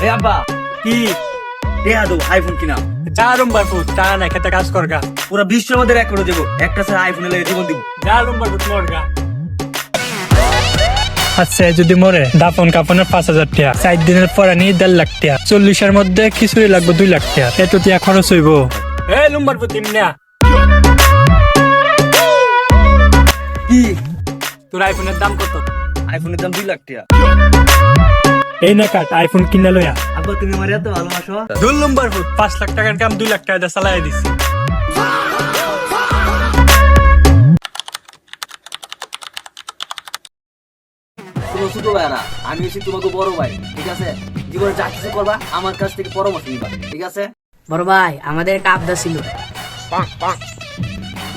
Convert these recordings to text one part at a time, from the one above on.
এই আব্বা কি দেয়া দো আইফোন কিনা যা রুম্বার ফুট তা না খেতে কাজ করগা পুরো বিশ্বের মধ্যে এক করে দেবো একটা স্যার আইফোনে লেগে জীবন দিব যা রুম্বার ফুট মরগা আচ্ছা যদি মরে দাফন কাফনের 5,000 টাকা 4 দিনের পরে নিয়ে 1.5 লাখ টাকা 40-এর মধ্যে কিছুই লাগবে 2 লাখ টাকা এত টিয়া খরচ হইব এই লুম্বার ফুট ইমনা কি তোর আইফোনের দাম কত আইফোনের দাম 2 লাখ টাকা এই না কাট আইফোন কিনা লইয়া আব্বা তুমি আমার এত ভালোবাসো 2 লুম্বার ফুট 5 লাখ টাকার কাম 2 লাখ টাকা দিয়ে চালাই দিছি তুমি ছোট ভাইরা আমি হচ্ছি তোমাকে বড় ভাই ঠিক আছে জীবনে যা কিছু করবা আমার কাছ থেকে পরামর্শ নিবা ঠিক আছে বড় ভাই আমাদের একটা আবদা ছিল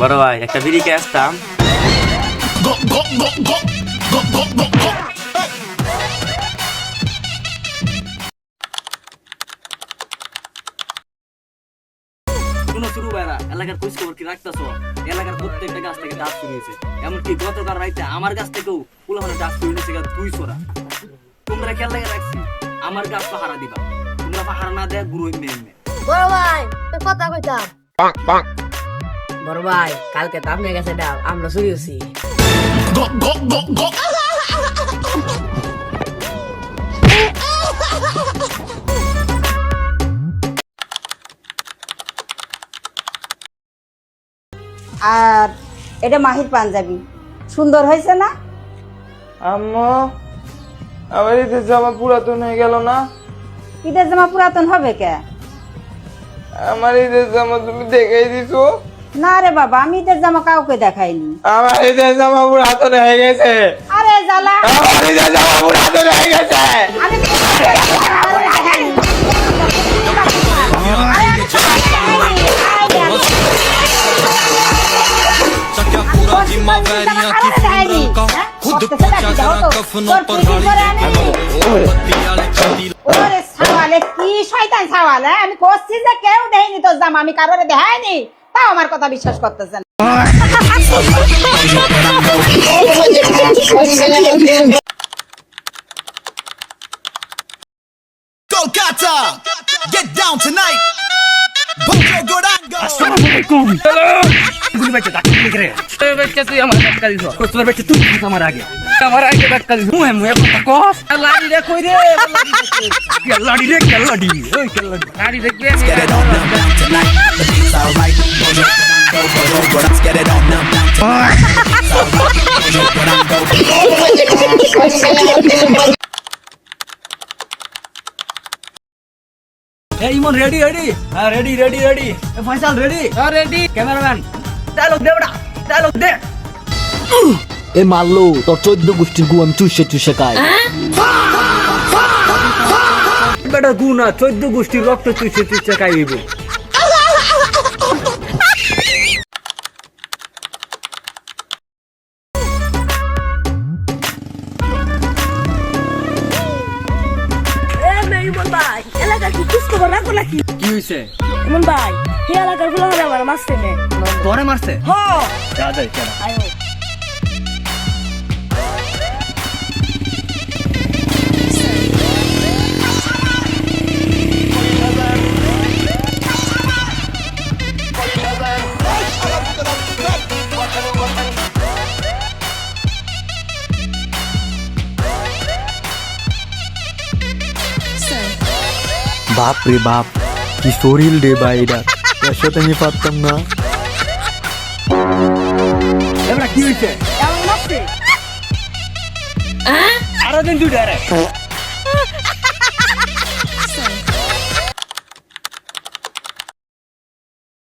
বড় ভাই একটা বিড়ি কে আসতাম শুনো শুরু ভাইরা এলাকার খোঁজ খবর কি রাখতেছো এলাকার প্রত্যেকটা গাছ থেকে ডাক চুরি হয়েছে এমনকি গতকাল রাইতে আমার গাছ থেকেও পুলাহানে ডাক চুরি হয়েছে 200টা তোমরা খেয়াল লাগে রাখছি আমার গাছ পাহারা দিবা তোমরা পাহারা না দেয় গুরু এমনি এমনি বড় ভাই তো কথা কইতাম বড় ভাই কালকে তো আপনার কাছে ডাব আমরা চুরি হয়েছি আর এটা মাহির পাঞ্জাবি সুন্দর হয়েছে না? আম্মু আমার ঈদের জামা পুরাতন হয়ে গেল না? ঈদের জামা পুরাতন হবে কে? আমার ঈদের জামা তুমি দেখাই দিছো? না রে বাবা, আমি ঈদের জামা কাউকে দেখাইনি। আমার ঈদের জামা পুরাতন হয়ে গেছে। আরে জ্বালা, আমার ঈদের জামা পুরাতন হয়ে গেছে। আমি ওরে ছাওয়ালে কি শয়তান ছাওয়ালে, আমি করছি যে কেউ দেয়নি তোর জামা, আমি কারোরে দেখাইনি, তাও আমার কথা বিশ্বাস করতেছেন। Kolkata, get down tonight. Bongo Goranga. আসসালামু গুলি বাইতে ডাক কি করে এই বাইতে তুই আমার ডাক্তার দিছ তোর বাইতে তুই আমার আগে ডাক্তার দিছ মুহে কথা কস লাড়ি রে কই রে লাড়ি রে লাড়ি ওই লাড়ি রে কে Get it on them tonight. It's alright. Bongo Goranga, let's get it on them. এই ইমন রেডি রেডি হ্যাঁ রেডি রেডি রেডি এ ফয়সাল রেডি হ্যাঁ রেডি ক্যামেরাম্যান ডায়লগ দে বড়া ডায়লগ দে এ মারলো তোর 14 গোষ্ঠীর গু আমি চুষে চুষে খাই বেটা গু না 14 গোষ্ঠীর রক্ত চুষে চুষে খাইব কি হইছে এমন ভাই হে এলাকার গুলো হলে আমার মারছে নে তোরে মারছে হ্যাঁ যা যাই কেন আয়ো বাপ রে বাপ কি শরীর রে ভাই এটা এর সাথে আমি পারতাম না এবারে কি হইছে এমন মারছে আরো দিন দুইটা রে